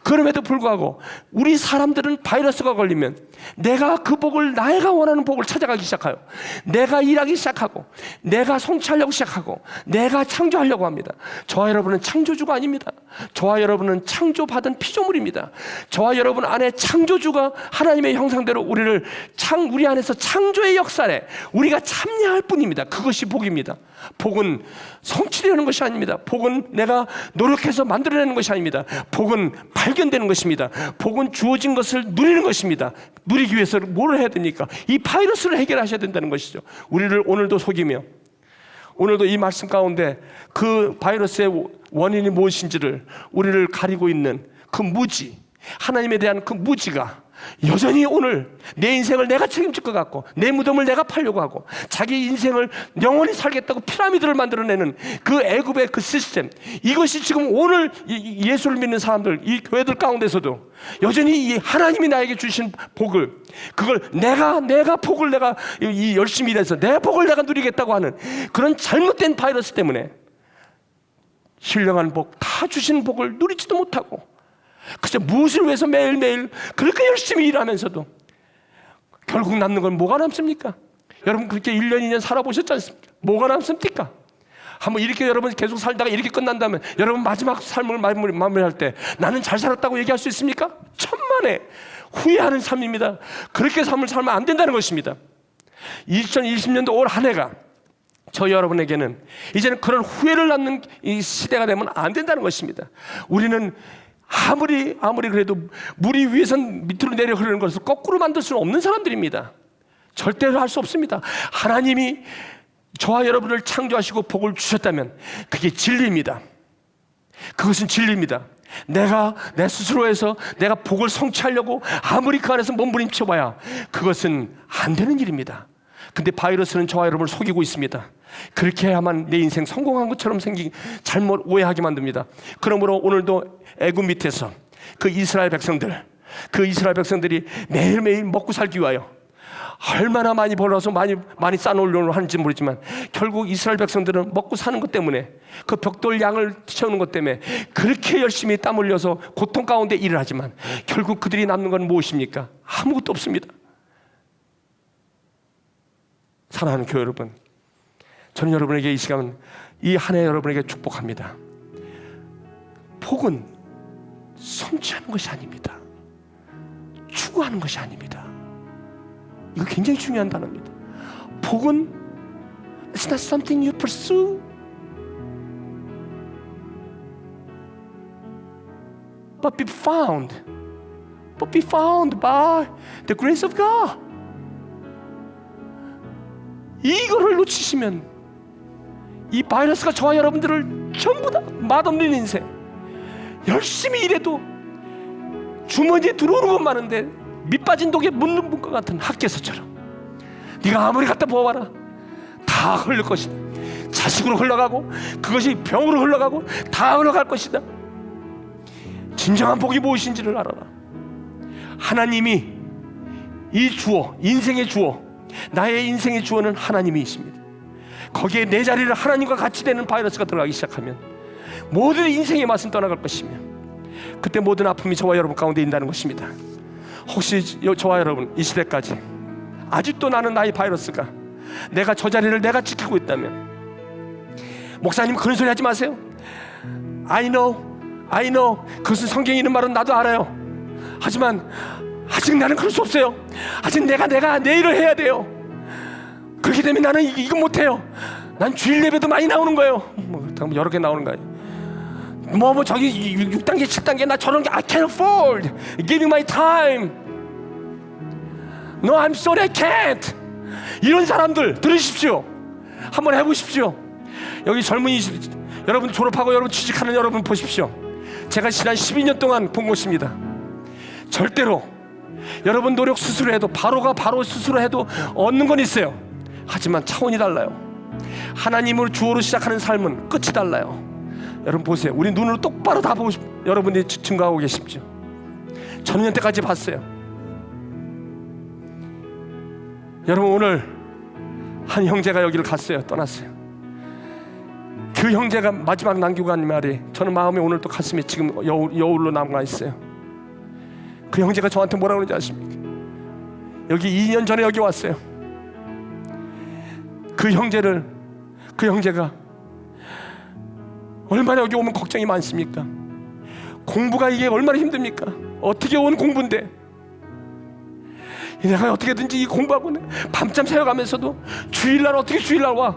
그럼에도 불구하고 우리 사람들은 바이러스가 걸리면 내가 그 복을, 내가 원하는 복을 찾아가기 시작해요. 내가 일하기 시작하고 내가 성취하려고 시작하고 내가 창조하려고 합니다. 저와 여러분은 창조주가 아닙니다. 저와 여러분은 창조받은 피조물입니다. 저와 여러분 안에 창조주가 하나님의 형상대로 우리 안에서 창조의 역사에 우리가 참여할 뿐입니다. 그것이 복입니다. 복은 성취되는 것이 아닙니다. 복은 내가 노력해서 만들어내는 것이 아닙니다. 복은 발견되는 것입니다. 복은 주어진 것을 누리는 것입니다. 누리기 위해서 뭘 해야 됩니까? 이 바이러스를 해결하셔야 된다는 것이죠. 우리를 오늘도 속이며 오늘도 이 말씀 가운데 그 바이러스의 원인이 무엇인지를 우리를 가리고 있는 그 무지, 하나님에 대한 그 무지가 여전히 오늘 내 인생을 내가 책임질 것 같고 내 무덤을 내가 팔려고 하고 자기 인생을 영원히 살겠다고 피라미드를 만들어내는 그 애굽의 그 시스템, 이것이 지금 오늘 예수를 믿는 사람들, 이 교회들 가운데서도 여전히 이 하나님이 나에게 주신 복을, 그걸 내가 복을 내가 열심히 일해서 내 복을 내가 누리겠다고 하는 그런 잘못된 바이러스 때문에 신령한 복, 다 주신 복을 누리지도 못하고 그저 무엇을 위해서 매일매일 그렇게 열심히 일하면서도 결국 남는 건 뭐가 남습니까? 여러분 그렇게 1년 2년 살아보셨지 않습니까? 뭐가 남습니까? 한번 이렇게 여러분 계속 살다가 이렇게 끝난다면 여러분 마지막 삶을 마무리할 때 나는 잘 살았다고 얘기할 수 있습니까? 천만에 후회하는 삶입니다. 그렇게 삶을 살면 안 된다는 것입니다. 2020년도 올 한 해가 저 여러분에게는 이제는 그런 후회를 낳는 이 시대가 되면 안 된다는 것입니다. 우리는 아무리 그래도 물이 위에선 밑으로 내려 흐르는 것을 거꾸로 만들 수는 없는 사람들입니다. 절대로 할 수 없습니다. 하나님이 저와 여러분을 창조하시고 복을 주셨다면 그게 진리입니다. 그것은 진리입니다. 내가 내 스스로 해서 내가 복을 성취하려고 아무리 그 안에서 몸부림쳐봐야 그것은 안 되는 일입니다. 근데 바이러스는 저와 여러분을 속이고 있습니다. 그렇게 해야만 내 인생 성공한 것처럼 잘못 오해하게 만듭니다. 그러므로 오늘도 애굽 밑에서 그 이스라엘 백성들이 매일매일 먹고 살기 위하여 얼마나 많이 벌어서 많이 쌓아놓으려고 하는지 모르지만 결국 이스라엘 백성들은 먹고 사는 것 때문에 그 벽돌 양을 채우는 것 때문에 그렇게 열심히 땀 흘려서 고통 가운데 일을 하지만 결국 그들이 남는 건 무엇입니까? 아무것도 없습니다. 사랑하는 교회 여러분, 저는 여러분에게 이 시간, 이 한 해 여러분에게 축복합니다. 복은 성취하는 것이 아닙니다. 추구하는 것이 아닙니다. 이거 굉장히 중요한 단어입니다. 복은 It's not something you pursue, but be found by the grace of God. 이거를 놓치시면 이 바이러스가 저와 여러분들을 전부 다 맛없는 인생, 열심히 일해도 주머니에 들어오는 건 많은데 밑 빠진 독에 묻는 분과 같은 학개서처럼 네가 아무리 갖다 부어봐라 다 흘릴 것이다. 자식으로 흘러가고 그것이 병으로 흘러가고 다 흘러갈 것이다. 진정한 복이 무엇인지를 알아라. 하나님이 이 주어, 인생의 주어, 나의 인생의 주어는 하나님이십니다. 거기에 내 자리를 하나님과 같이 되는 바이러스가 들어가기 시작하면 모든 인생의 맛은 떠나갈 것이며 그때 모든 아픔이 저와 여러분 가운데 있다는 것입니다. 혹시 저와 여러분 이 시대까지 아직도 나는 나의 바이러스가 내가 저 자리를 내가 지키고 있다면, 목사님 그런 소리 하지 마세요. I know 그것은 성경에 있는 말은 나도 알아요. 하지만 아직 나는 그럴 수 없어요. 아직 내가 내 일을 해야 돼요. 그렇게 되면 나는 이거 못해요. 난 주일 예배도 많이 나오는 거예요. 여러 개 나오는 거예요. 저기 6단계 7단계 나 저런 게 I can't afford giving my time. No, I'm sorry, I can't. 이런 사람들 들으십시오. 한번 해보십시오. 여기 젊은이 여러분, 졸업하고 여러분 취직하는 여러분 보십시오. 제가 지난 12년 동안 본 것입니다. 절대로 여러분 노력 스스로 해도 바로 스스로 해도 얻는 건 있어요. 하지만 차원이 달라요. 하나님을 주어로 시작하는 삶은 끝이 달라요. 여러분 보세요. 우리 눈으로 똑바로 다 보고 여러분들이 증거하고 계십시오. 전년 때까지 봤어요. 여러분 오늘 한 형제가 여기를 갔어요. 떠났어요. 그 형제가 마지막 남기고 간 말이 저는 마음에 오늘 또 가슴에 지금 여울로 남아 있어요. 그 형제가 저한테 뭐라 그러는지 아십니까? 여기 2년 전에 여기 왔어요. 그 형제가 얼마나 여기 오면 걱정이 많습니까? 공부가 이게 얼마나 힘듭니까? 어떻게 온 공부인데 내가 어떻게든지 이 공부하고 밤잠 새워가면서도 주일날 어떻게 주일날 와?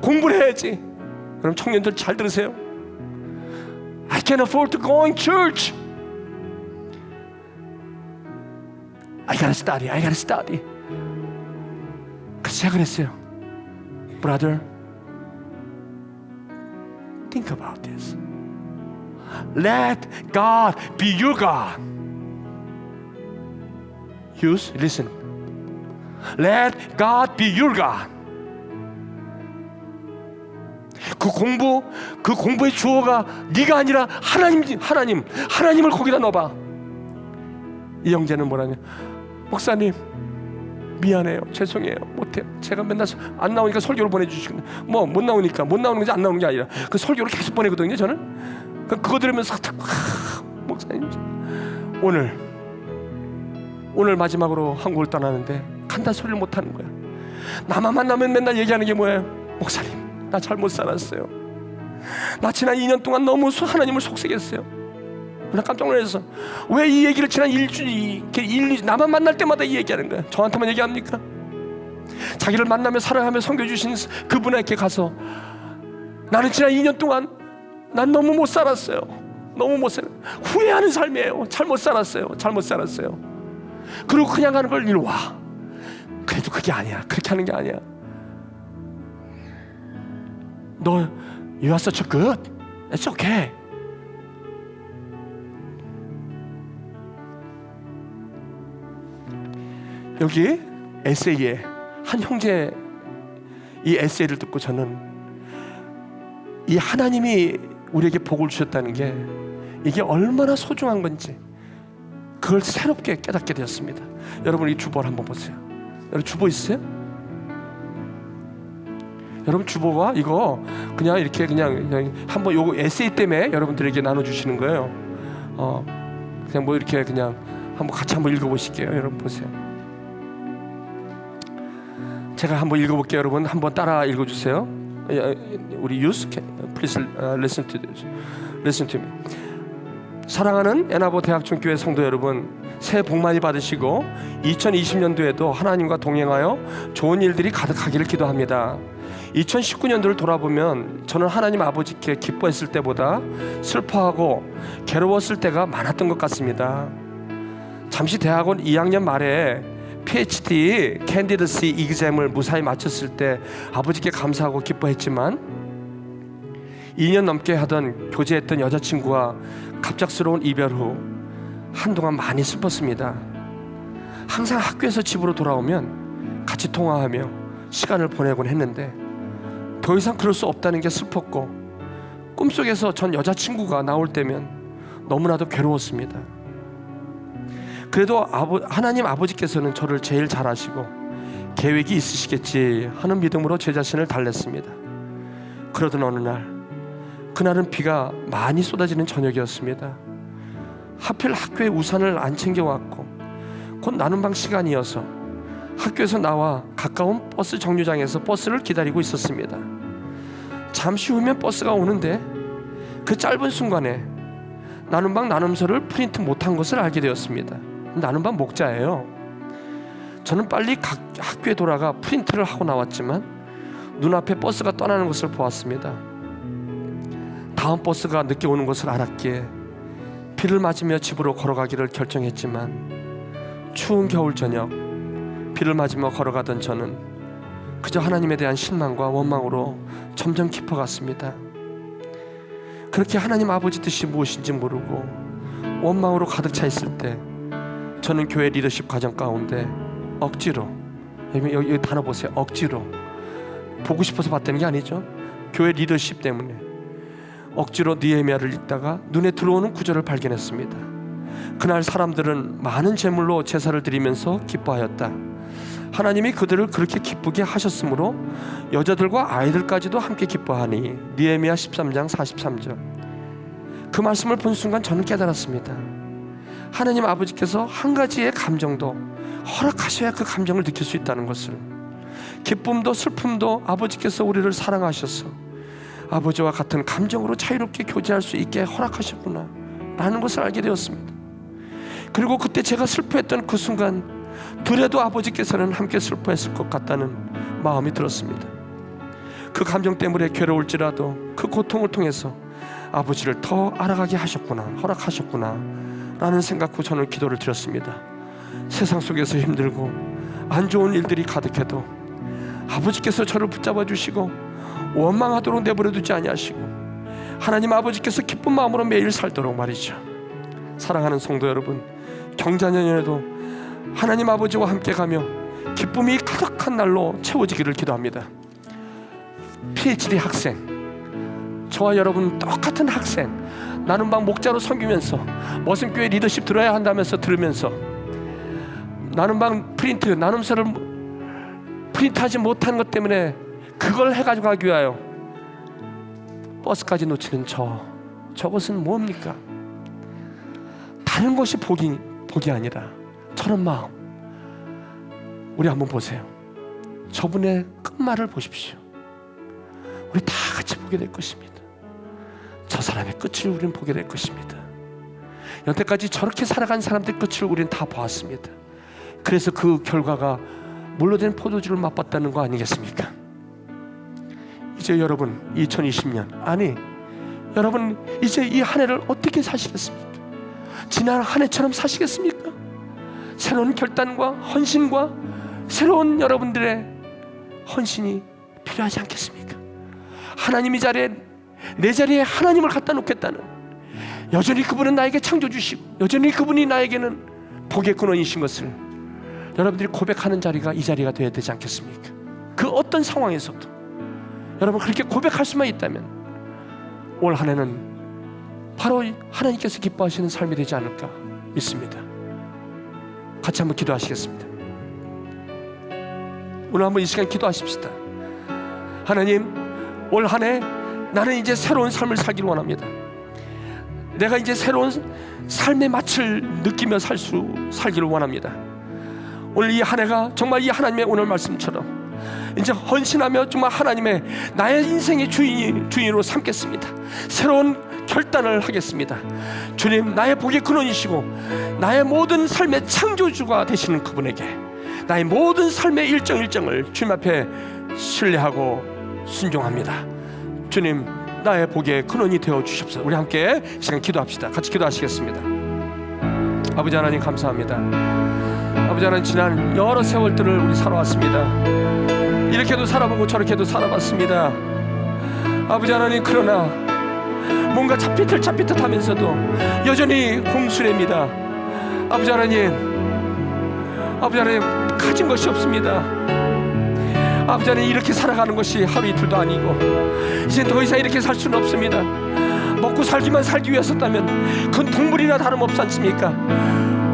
공부를 해야지. 그럼 청년들 잘 들으세요. I can't afford to go in church. I gotta study. 그래서 제가 그랬어요. Brother, Think about this. Let God be your God. Use, listen. Let God be your God. 그 공부의 주어가 네가 아니라 하나님을 거기다 넣어봐. 이 형제는 뭐라냐? 목사님 미안해요, 죄송해요, 못해요. 제가 맨날 안 나오니까 설교를 보내주시고, 뭐 못 나오는 건지 안 나오는 게 아니라 그 설교를 계속 보내거든요. 저는 그거 들으면서 목사님 오늘 마지막으로 한국을 떠나는데 간다 소리를 못 하는 거야. 나만 만나면 맨날 얘기하는 게 뭐예요? 목사님 나 잘못 살았어요. 나 지난 2년 동안 너무 하나님을 속삭였어요. 나 깜짝 놀랐어. 왜 이 얘기를 지난 일주일 나만 만날 때마다 이 얘기하는 거야? 저한테만 얘기합니까? 자기를 만나며 사랑하며 섬겨주신 그분에게 가서 나는 지난 2년 동안 난 너무 못 살았어요. 후회하는 삶이에요. 잘못 살았어요. 그리고 그냥 가는 걸 이리 와. 그래도 그게 아니야. 그렇게 하는 게 아니야. 너 You are such a good. It's okay. 여기 에세이에 한 형제 이 에세이를 듣고 저는 이 하나님이 우리에게 복을 주셨다는 게 이게 얼마나 소중한 건지 그걸 새롭게 깨닫게 되었습니다. 여러분 이 주보를 한번 보세요. 여러분 주보 있어요? 여러분 주보가 이거 그냥 이렇게 그냥 한번 요거 에세이 때문에 여러분들에게 나눠주시는 거예요. 그냥 뭐 이렇게 그냥 한번 같이 한번 읽어보실게요. 여러분 보세요. 제가 한번 읽어볼게요. 여러분 한번 따라 읽어주세요. 우리 youth, please listen to me. 사랑하는 에나보 대학촌 교회 성도 여러분, 새해 복 많이 받으시고 2020년도에도 하나님과 동행하여 좋은 일들이 가득하기를 기도합니다. 2019년도를 돌아보면 저는 하나님 아버지께 기뻐했을 때보다 슬퍼하고 괴로웠을 때가 많았던 것 같습니다. 잠시 대학원 2학년 말에 PhD 캔디더시 exam을 무사히 마쳤을 때 아버지께 감사하고 기뻐했지만 2년 넘게 하던 교제했던 여자친구와 갑작스러운 이별 후 한동안 많이 슬펐습니다. 항상 학교에서 집으로 돌아오면 같이 통화하며 시간을 보내곤 했는데 더 이상 그럴 수 없다는 게 슬펐고 꿈속에서 전 여자친구가 나올 때면 너무나도 괴로웠습니다. 그래도 하나님 아버지께서는 저를 제일 잘 아시고 계획이 있으시겠지 하는 믿음으로 제 자신을 달랬습니다. 그러던 어느 날, 그날은 비가 많이 쏟아지는 저녁이었습니다. 하필 학교에 우산을 안 챙겨왔고 곧 나눔방 시간이어서 학교에서 나와 가까운 버스 정류장에서 버스를 기다리고 있었습니다. 잠시 후면 버스가 오는데 그 짧은 순간에 나눔방 나눔서를 프린트 못한 것을 알게 되었습니다. 나눔방 목자예요. 저는 빨리 학교에 돌아가 프린트를 하고 나왔지만 눈앞에 버스가 떠나는 것을 보았습니다. 다음 버스가 늦게 오는 것을 알았기에 비를 맞으며 집으로 걸어가기를 결정했지만 추운 겨울 저녁 비를 맞으며 걸어가던 저는 그저 하나님에 대한 실망과 원망으로 점점 깊어갔습니다. 그렇게 하나님 아버지 뜻이 무엇인지 모르고 원망으로 가득 차 있을 때 저는 교회 리더십 과정 가운데 억지로, 여기 단어 보세요. 억지로, 보고 싶어서 봤다는 게 아니죠. 교회 리더십 때문에 억지로 느헤미야를 읽다가 눈에 들어오는 구절을 발견했습니다. 그날 사람들은 많은 제물로 제사를 드리면서 기뻐하였다. 하나님이 그들을 그렇게 기쁘게 하셨으므로 여자들과 아이들까지도 함께 기뻐하니. 느헤미야 13장 43절. 그 말씀을 본 순간 저는 깨달았습니다. 하나님 아버지께서 한 가지의 감정도 허락하셔야 그 감정을 느낄 수 있다는 것을, 기쁨도 슬픔도 아버지께서 우리를 사랑하셔서 아버지와 같은 감정으로 자유롭게 교제할 수 있게 허락하셨구나 라는 것을 알게 되었습니다. 그리고 그때 제가 슬퍼했던 그 순간 그래도 아버지께서는 함께 슬퍼했을 것 같다는 마음이 들었습니다. 그 감정 때문에 괴로울지라도 그 고통을 통해서 아버지를 더 알아가게 하셨구나, 허락하셨구나 라는 생각 후 저는 기도를 드렸습니다. 세상 속에서 힘들고 안 좋은 일들이 가득해도 아버지께서 저를 붙잡아 주시고 원망하도록 내버려 두지 아니하시고 하나님 아버지께서 기쁜 마음으로 매일 살도록 말이죠. 사랑하는 성도 여러분, 경자년에도 하나님 아버지와 함께 가며 기쁨이 가득한 날로 채워지기를 기도합니다. PhD 학생, 저와 여러분 똑같은 학생, 나눔방 목자로 섬기면서 머슴교회 리더십 들어야 한다면서 들으면서 나눔방 프린트, 나눔서를 프린트하지 못한 것 때문에 그걸 해가지고 가기 위하여 버스까지 놓치는 저것은 뭡니까? 다른 것이 복이 아니라 저런 마음. 우리 한번 보세요. 저분의 끝말을 보십시오. 우리 다 같이 보게 될 것입니다. 저 사람의 끝을 우리는 보게 될 것입니다. 여태까지 저렇게 살아간 사람들 끝을 우리는 다 보았습니다. 그래서 그 결과가 물로 된 포도주를 맛봤다는 거 아니겠습니까? 이제 여러분 2020년, 아니 여러분 이제 이 한 해를 어떻게 사시겠습니까? 지난 한 해처럼 사시겠습니까? 새로운 결단과 헌신과 새로운 여러분들의 헌신이 필요하지 않겠습니까? 하나님이 내 자리에 하나님을 갖다 놓겠다는, 여전히 그분은 나에게 창조 주시고 여전히 그분이 나에게는 복의 근원이신 것을 여러분들이 고백하는 자리가 이 자리가 되어야 되지 않겠습니까? 그 어떤 상황에서도 여러분 그렇게 고백할 수만 있다면 올 한 해는 바로 하나님께서 기뻐하시는 삶이 되지 않을까 믿습니다. 같이 한번 기도하시겠습니다. 오늘 한번 이 시간 기도하십시다. 하나님, 올 한 해 나는 이제 새로운 삶을 살기를 원합니다. 내가 이제 새로운 삶의 맛을 느끼며 살기를 원합니다. 오늘 이 한 해가 정말 이 하나님의 오늘 말씀처럼 이제 헌신하며 정말 하나님의 나의 인생의 주인으로 삼겠습니다. 새로운 결단을 하겠습니다. 주님, 나의 복의 근원이시고 나의 모든 삶의 창조주가 되시는 그분에게 나의 모든 삶의 일정을 주님 앞에 신뢰하고 순종합니다. 주님, 나의 복의 근원이 되어 주십시오. 우리 함께 시간 기도합시다. 같이 기도하시겠습니다. 아버지 하나님 감사합니다. 아버지 하나님, 지난 여러 세월들을 우리 살아왔습니다. 이렇게도 살아보고 저렇게도 살아봤습니다. 아버지 하나님, 그러나 뭔가 잡히듯 하면서도 여전히 공수랩니다. 아버지 하나님 가진 것이 없습니다. 아버지 하나님, 이렇게 살아가는 것이 하루 이틀도 아니고 이제 더 이상 이렇게 살 수는 없습니다. 먹고 살기 위해서였다면 그건 동물이나 다름없지 않습니까?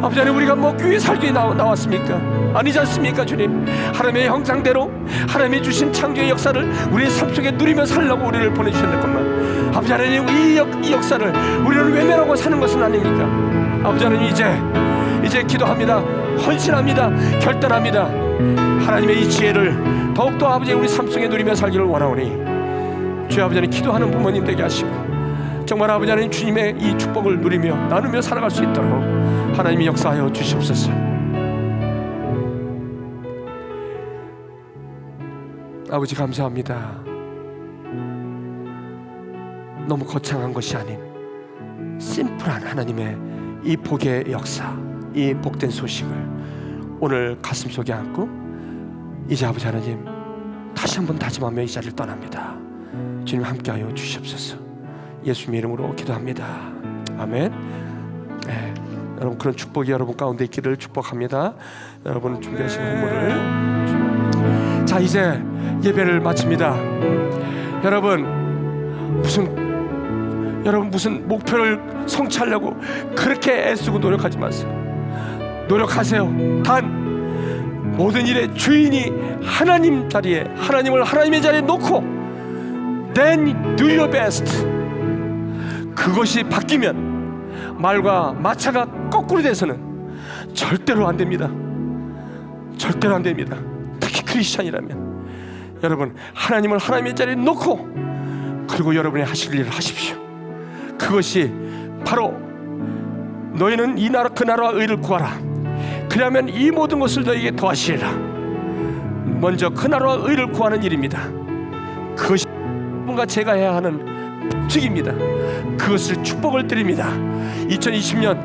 아버지 하나님, 우리가 먹기 위해 살기 위해 나왔습니까? 아니지 않습니까? 주님, 하나님의 형상대로 하나님이 주신 창조의 역사를 우리의 삶 속에 누리며 살려고 우리를 보내주셨건만, 아버지 하나님, 이 역사를 우리는 외면하고 사는 것은 아닙니까? 아버지 하나님, 이제 기도합니다. 헌신합니다. 결단합니다. 하나님의 이 지혜를 더욱더 아버지 우리 삶 속에 누리며 살기를 원하오니 주여 아버지 하나님, 기도하는 부모님 되게 하시고 정말 아버지 하나님, 주님의 이 축복을 누리며 나누며 살아갈 수 있도록 하나님이 역사하여 주시옵소서. 아버지 감사합니다. 너무 거창한 것이 아닌 심플한 하나님의 이 복의 역사, 이 복된 소식을 오늘 가슴속에 안고 이제 아버지 하나님 다시 한번 다짐하며 이 자리를 떠납니다. 주님 함께하여 주시옵소서. 예수님의 이름으로 기도합니다. 아멘. 네, 여러분 그런 축복이 여러분 가운데 있기를 축복합니다. 여러분 준비하신 선물을 자 이제 예배를 마칩니다. 여러분 무슨 목표를 성취하려고 그렇게 애쓰고 노력하지 마세요. 노력하세요. 단 모든 일의 주인이 하나님 자리에, 하나님을 하나님의 자리에 놓고 then do your best. 그것이 바뀌면 말과 마차가 거꾸로 돼서는 절대로 안 됩니다. 절대로 안 됩니다. 특히 크리스찬이라면 여러분 하나님을 하나님의 자리에 놓고 그리고 여러분이 하실 일을 하십시오. 그것이 바로 너희는 이 나라 그 나라와 의를 구하라. 그러면 이 모든 것을 너희에게 더하시리라. 먼저 그 나라와 의를 구하는 일입니다. 그것이 뭔가 제가 해야 하는 축입니다. 그것을 축복을 드립니다. 2020년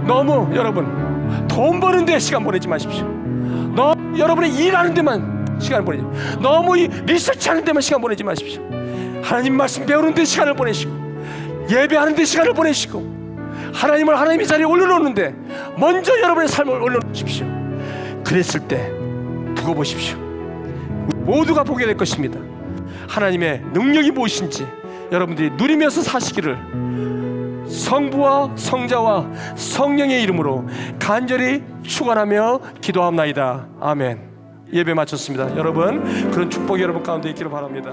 너무 여러분 돈 버는 데 시간 보내지 마십시오. 너무 여러분이 일하는 데만 시간 보내지, 너무 리서치하는 데만 시간 보내지 마십시오. 하나님 말씀 배우는 데 시간을 보내시고 예배하는 데 시간을 보내시고 하나님을 하나님의 자리에 올려놓는데 먼저 여러분의 삶을 올려놓으십시오. 그랬을 때 두고 보십시오. 모두가 보게 될 것입니다. 하나님의 능력이 무엇인지 여러분들이 누리면서 사시기를 성부와 성자와 성령의 이름으로 간절히 축원하며 기도합나이다. 아멘. 예배 마쳤습니다. 여러분, 그런 축복이 여러분 가운데 있기를 바랍니다.